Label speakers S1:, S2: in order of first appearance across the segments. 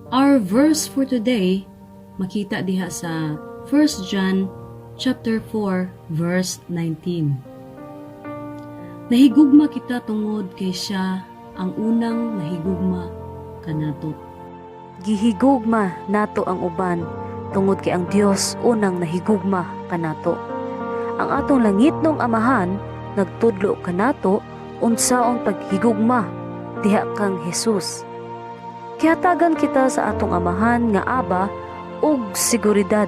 S1: Our verse for today makita diha sa 1 John chapter 4 verse 19. Nahigugma kita tungod kay siya ang unang nahigugma kanato.
S2: Gihigugma nato ang uban tungod kay ang Dios unang nahigugma kanato. Ang atong langitnong Amahan nagtudlo kanato unsaon paghigugma diha kang Hesus. Kihatagan kita sa atong Amahan nga Aba og seguridad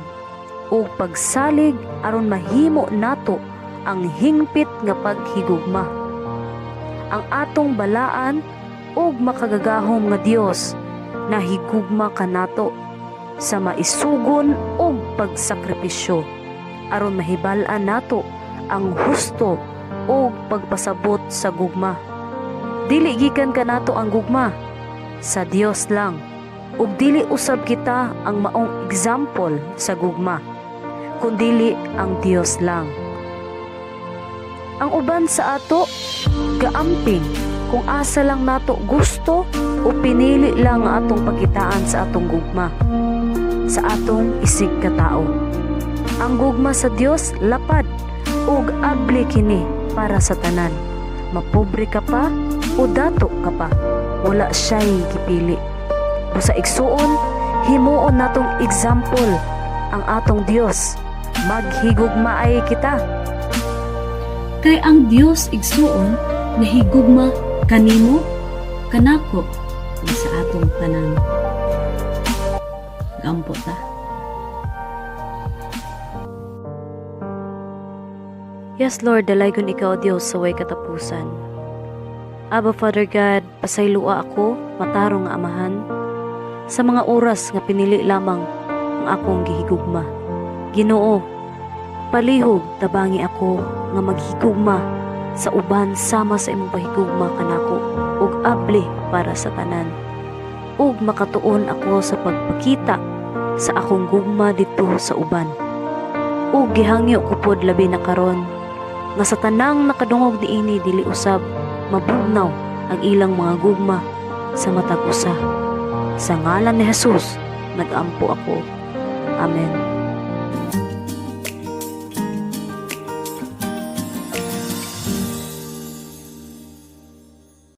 S2: og pagsalig aron mahimo nato ang hingpit nga paghigugma. Ang atong balaan og makagagahom nga Dios nahigugma kanato sa maisugon og pagsakripisyo aron mahibal-an nato ang husto og pagpasabot sa gugma. Dili gikan kanato ang gugma, sa Dios lang, ug dili usab kita ang maong example sa gugma, kundili ang Dios lang. Ang uban sa ato gaamping kung asa lang nato gusto o pinili lang ang atong pagitaan sa atong gugma, sa atong isig katao. Ang gugma sa Dios lapad ug abli kini para sa tanan. Mapobre ka pa o dato ka pa, wala siya'y gipili. Busa igsuon, himuon natong example ang atong Dios. Maghigugmaay kita.
S1: Kay ang Dios igsuon nahigugma kanimo, kanako, ug sa atong tanan. Gampo ta.
S2: Yes, Lord, dalaygon ikaw, Dios, sa way katapusan. Abba, Father God, pasaylua ako, matarong nga Amahan, sa mga oras nga pinili lamang ang akong gihigugma. Ginoo, palihog tabangi ako nga maghigugma sa uban sama sa imong pahigugma kanako ug abli para sa tanan. Ug makatuon ako sa pagpakita sa akong gugma dito sa uban. Ug gihangyo ko pod labi na karon nga sa tanang nakadungog niini dili usab mabugnaw ang ilang mga gugma sa matag usa. Sa ngalan ni Jesus, nag-ampo ako. Amen.